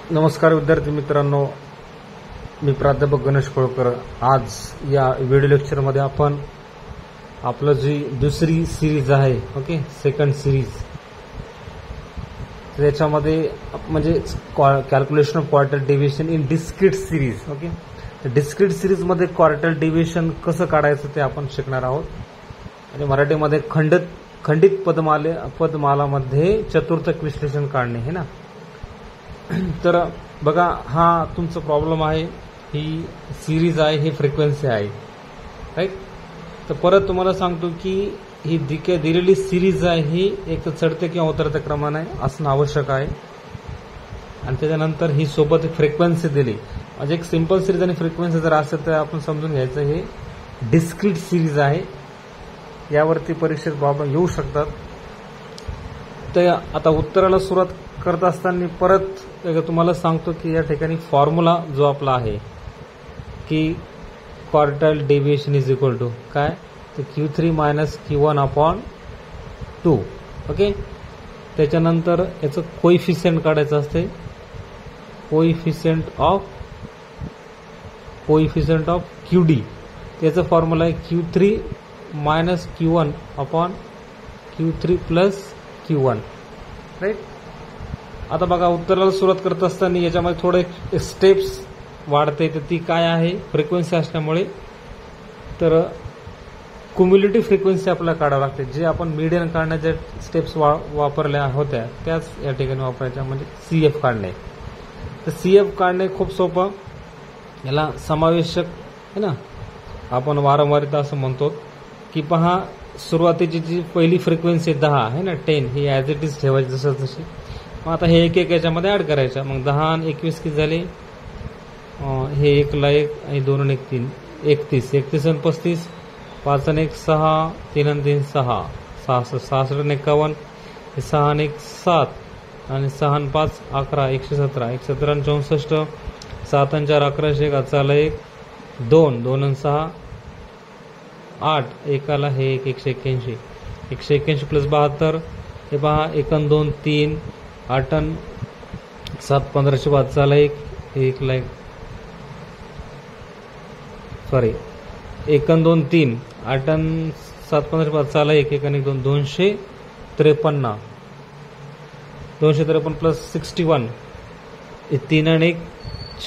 नमस्कार विद्यार्थी मित्रांनो, मी प्राध्यापक गणेश कोळकर. आज या व्हिडिओ लेक्चरमध्ये आपण आपलं जी दुसरी सिरीज आहे, ओके, सेकंड सिरीज, त्याच्यामध्ये म्हणजे calculation of quarter deviation in discrete series. Okay, discrete सिरीजमध्ये क्वार्टर डेव्हिएशन कसं काढायचं ते आपण शिकणार आहोत. आणि मराठीमध्ये खंडित पदमालामध्ये चतुर्थक विश्लेषण काढणे हे ना. तर बघा, हा तुमचा प्रॉब्लेम आहे, ही सिरीज आहे, ही फ्रिक्वेन्सी आहे, राईट. तर परत तुम्हाला सांगतो की ही दिलेली सिरीज आहे ही एक तर चढते किंवा उतरत्या क्रमाने असणं आवश्यक आहे. आणि त्याच्यानंतर ही सोबत फ्रिक्वेन्सी दिली, म्हणजे एक सिंपल सिरीज आणि फ्रिक्वेन्सी जर असेल तर आपण समजून घ्यायचं हे डिस्क्रीट सिरीज आहे. यावरती परीक्षेत प्रॉब्लेम येऊ शकतात. तर आता उत्तराला सुरुवात करत असताना परत तुम्हाला सांगतो की या ठिकाणी फॉर्म्युला जो आपला आहे की quarter deviation is equal to काय, तर Q3 मायनस Q1/2. ओके, त्याच्यानंतर याचं कोइफिशियंट काढायचं असते, कोइफिशियंट ऑफ QD. त्याचं फॉर्म्युला आहे Q3 minus Q1/Q3 plus Q1, right. आता बघा, उत्तराला सुरुवात करत असताना याच्यामध्ये थोडे स्टेप्स वाढते, तर ती काय आहे, फ्रिक्वेन्सी असल्यामुळे. तर क्युम्युलेटिव्ह फ्रिक्वेन्सी आपल्याला काढावं लागते. जे आपण मीडियन काढण्याच्या स्टेप्स वापरल्या होत्या त्याच या ठिकाणी वापरायच्या, म्हणजे CF काढणे. तर CF काढणे खूप सोपं, याला समावेशक आहे ना, आपण वारंवारिता असं म्हणतो की पहा, सुरुवातीची जी पहिली फ्रिक्वेन्सी 10 आहे ना, 10, ही ॲज इट इज ठेवायची जसं तशी. मग आता हे एक याच्यामध्ये ॲड करायचं. मग 10 आणि 21 किती झाले, हे 1 ला 1 आणि 2 आणि 1 3, 31, 31 आणि 35, 5 आणि 1 6, 3 आणि 3 6, 66 आणि 51, 6 आणि 1 7 आणि 6 आणि 5 11, 117, 117 आणि 64, 7 आणि 4 11, 1 चाला 1 2, 2 आणि 6 8, एकाला हे 1 181, 181 प्लस 72, हे पहा 1 आणि 2 3, 8 आणि 7 15, 5 चाला 1, 1 ला 1 सॉरी 1 आणि 2 3, 8 आणि 7 15, 5 चाला 1, 1 आणि 2 253, 253 प्लस 61, 3 आणि 1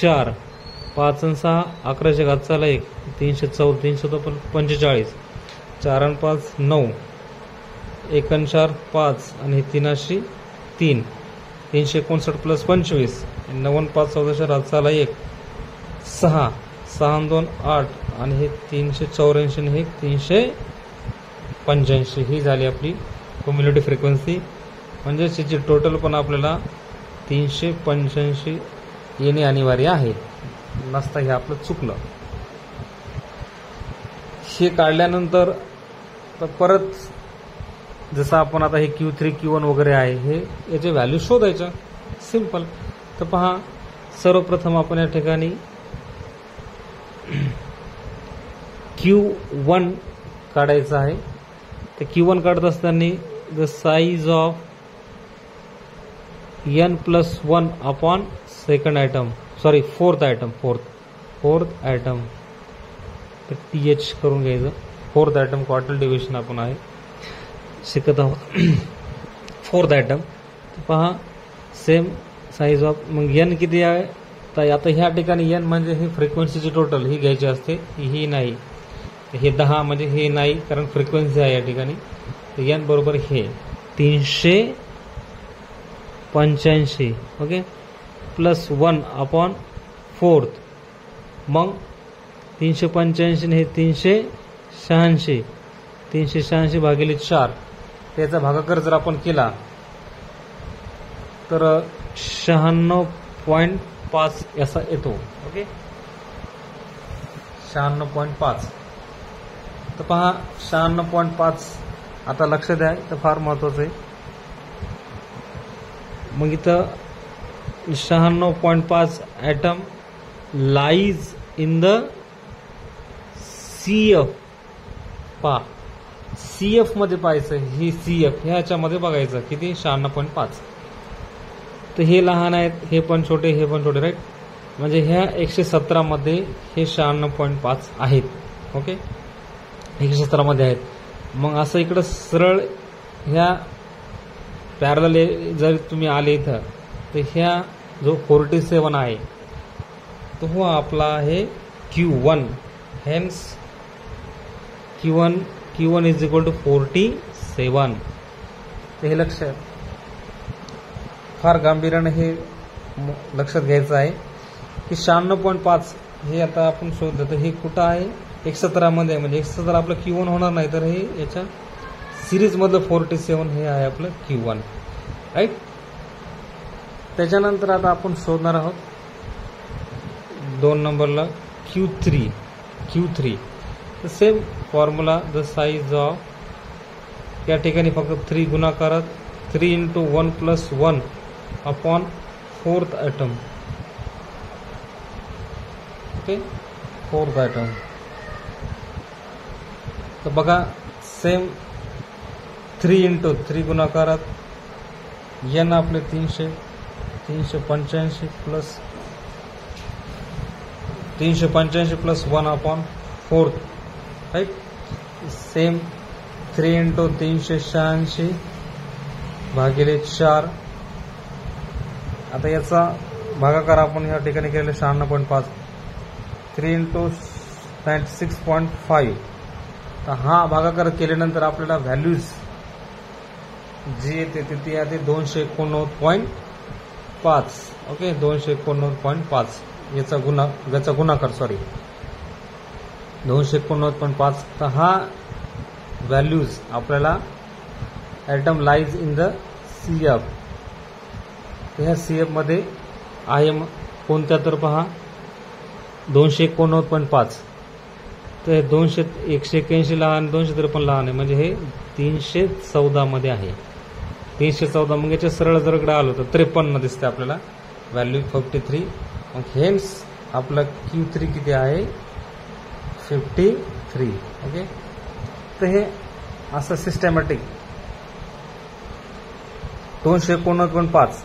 4, 5 आणि 6 11, 1 चाला 1, 314, 345, 4 आणि 5 9, 1 आणि 4 5 आणि 3 अशी 3, 359 प्लस 25, 9 आणि 5 14, 7 चाला 1 6, 6 आणि 2 8 आणि हे 384 आणि हे 385. ही झाली आपली क्युम्युलेटिव्ह फ्रिक्वेन्सी. म्हणजे त्याची टोटल पण आपल्याला 385 येणे अनिवार्य आहे, नसता हे आपलं चुकलं. हे काढल्यानंतर परत जसं आपण आता हे Q3 Q1 वगैरे आहे, हे याचे व्हॅल्यू शोधायचं, सिंपल. तर पहा, सर्वप्रथम आपण या ठिकाणी Q1 काढायचं आहे. तर Q1 काढत असताना the size of n+1 upon second item, sorry fourth item, fourth item, तर TH करून घ्यायचं. फोर्थ आयटम क्वार्टर डेव्हिएशन आपण आहे शिकत आहोत. फोर्थ आयटम पहा, सेम साईज ऑफ, मग n किती आहे, तर आता ह्या ठिकाणी n म्हणजे ही फ्रिक्वेन्सीची टोटल ही घ्यायची असते, ही नाही. हे 10 म्हणजे हे नाही, कारण फ्रिक्वेन्सी आहे या ठिकाणी. तर n बरोबर हे 385, ओके, प्लस 1 अपॉन फोर्थ. मग 385 हे 386, 386 भागिले 4, त्याचा भागाकार जर आपण केला तर 96.5 असा येतो. ओके, 96.5. तर पहा, 96.5 आता लक्ष द्या, तर फार महत्वाचं आहे. मग इथं 96.5 item lies in the CF. पहा, CF मध्ये पाहायचं, ही CF ह्याच्यामध्ये बघायचं किती, 96.5. तर हे लहान आहेत, हे पण छोटे, हे पण छोटे, राईट. म्हणजे ह्या 117 मध्ये हे 96.5 आहेत. ओके, 117 मध्ये आहेत. मग असं इकडं सरळ ह्या पॅरलल जर तुम्ही आले इथं, तर ह्या जो 47 आहे तो आपला आहे Q1. Hence Q1 is equal to 47. तर हे लक्षात फार गांभीर्याने हे लक्षात घ्यायचं आहे की 96.5 हे आता आपण शोधलं तर हे कुठं आहे, 117 मध्ये. म्हणजे 117 आपलं Q1 होणार नाही, तर हे याच्या सिरीजमधलं 47 हे आहे आपलं Q1, राईट. त्याच्यानंतर आता आपण शोधणार आहोत 2 नंबरला Q3. तर same formula, the size of, या ठिकाणी फक्त 3 गुणाकारात 3 into 1 plus 1 upon 4th item. Okay, 4th item. तर बघा सेम 3 इंटू 3 गुणाकारात n आपले 385 plus 1 upon 4th, right. Same 3 into 386 भागिले 4. आता याचा भागाकार आपण या ठिकाणी केलेला 96.5. 3 इंटू 96.5. तर हा भागाकार केल्यानंतर आपल्याला व्हॅल्यूज जी येते ती येते 289.5. ओके, 289.5 याचा गुणाकार 289.5. तर हा व्हॅल्यूज आपल्याला item lies in the CF. ह्या CF मध्ये आहे कोणत्या, तर पहा 289.5. तर 181 लहान, 253 लहान आहे, म्हणजे हे 314 मध्ये आहे. 314. मग याच्या सरळ जर इकडे आलो तर 53 दिसते आपल्याला व्हॅल्यू 53. मग हेन्स आपला Q3 किती आहे, 53. ओके, तर हे असं सिस्टमॅटिक 289.5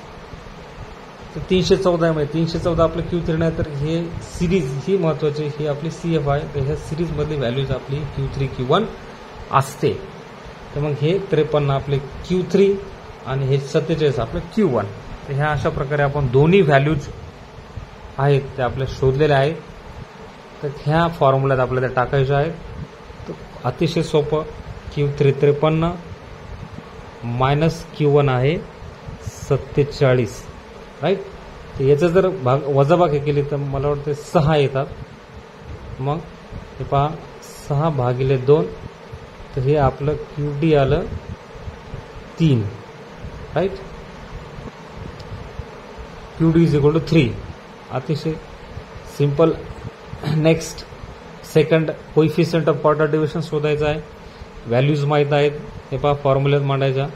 तर 314 मध्ये 314 आपलं Q3 नाही, तर हे सिरीज ही महत्वाची, ही आपली CF आहे. तर ह्या सिरीज मधली व्हॅल्यूज आपली Q3 Q1 असते. तर मग हे 53 आपले Q3 आणि हे 47 आपलं Q1. तर ह्या अशा प्रकारे आपण दोन्ही व्हॅल्यूज आहेत त्या आपल्या शोधलेल्या आहेत. तर ह्या फॉर्म्युल्यात आपल्याला टाकायच्या आहेत. तर अतिशय सोपं, Q3 53 मायनस Q1 आहे 47, राईट. तर याचं जर वजाबाकी केली तर मला वाटतं 6 येतात. मग हे पहा 6 भागिले 2, तर हे आपलं QD आलं 3, right. QD is equal to 3. अतिशय simple. Next second coefficient of quarter division शोधायचं आहे. व्हॅल्यूज माहीत आहेत, हे पहा फॉर्म्युल्यात मांडायच्या.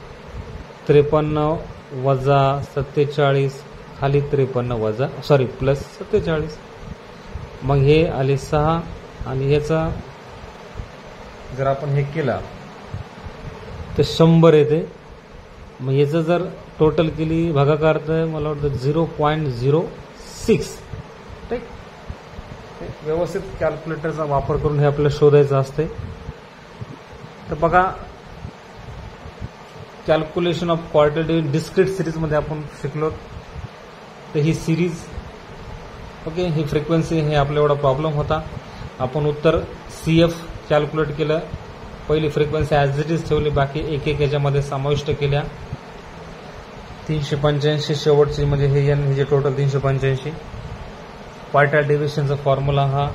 53 वजा 47 खाली 53 वजा प्लस 47. मग हे आले 6 आणि ह्याचा जर आपण हे केला तर 100 येते. मग याचं जर टोटल केली भागाकार तर मला वाटतं 0.06, ठीक. व्यवस्थित कॅल्क्युलेटरचा वापर करून हे आपल्याला शोधायचं असते. तर बघा calculation of quarter division discrete सिरीजमध्ये आपण शिकलो. तर ही सिरीज, ओके, ही फ्रिक्वेन्सी, हे आपला एवढा प्रॉब्लेम होता. आपण उत्तर CF कॅल्क्युलेट केलं. पहिली फ्रिक्वेन्सी ॲज इट इज ठेवली, बाकी एक याच्यामध्ये समाविष्ट केल्या. 385 शेवटची, म्हणजे हे n हे जे टोटल 385. क्वार्टर डिव्हिजनचा फॉर्म्युला हा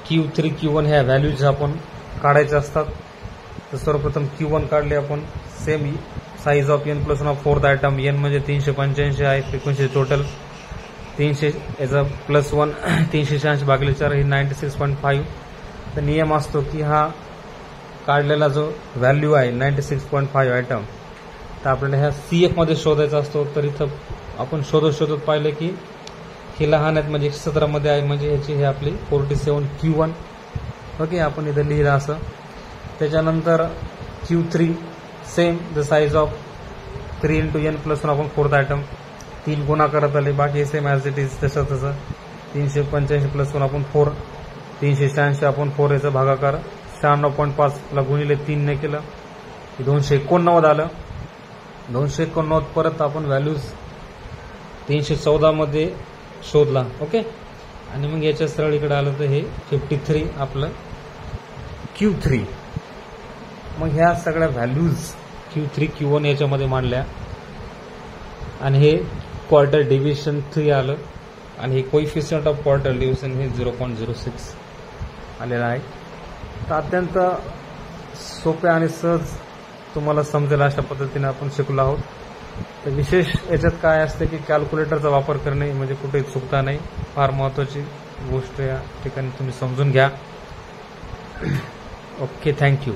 Q3 Q1 ह्या व्हॅल्यूज आपण काढायच्या असतात. तर सर्वप्रथम Q1 काढले आपण. Same size of n plus 1 of 4th item. n म्हणजे 385 आहे फ्रिक्वेन्सी टोटल. 300 याचा प्लस 1 386 भागिले 4 ही 96.5. तर नियम असतो की हा काढलेला जो व्हॅल्यू आहे 96.5 ॲटम, तर आपल्याला ह्या CF मध्ये शोधायचा असतो. तर इथं आपण शोधत पाहिलं की हे लहान आहेत, म्हणजे 117 मध्ये आहे, म्हणजे ह्याची हे आपली 47 Q1. ओके, आपण इथं लिहिलं असं. त्याच्यानंतर Q3 same the size of 3 into n plus 1 आपण 4th ॲटम. 3 गुणाकारात आले, बाकी सेम ॲज इट इज तसं 385 प्लस 1 आपण 4, 386 आपण 4 याचा भागाकार 96.5 ला गुणिले 3 ने केलं, 289 आलं. 289 परत आपण व्हॅल्यूज 314 मध्ये शोधला. ओके, आणि मग याच्या सरळ इकडे आलं तर हे 53 आपलं Q3. मग ह्या सगळ्या व्हॅल्यूज Q3 Q1 याच्यामध्ये मांडल्या आणि हे क्वार्टर डिव्हिजन 3 आलं आणि हे कोइफिशियंट ऑफ क्वार्टर डिव्हिजन हे 0.06 आलेलं आहे. तर अत्यंत सोप्या आणि सहज तुम्हाला समजेल अशा पद्धतीने आपण शिकलो आहोत. तर विशेष याच्यात काय असते की कॅल्क्युलेटरचा वापर करणे म्हणजे कुठेही चुकता नाही, फार महत्त्वाची गोष्ट या ठिकाणी तुम्ही समजून घ्या. Okay, thank you.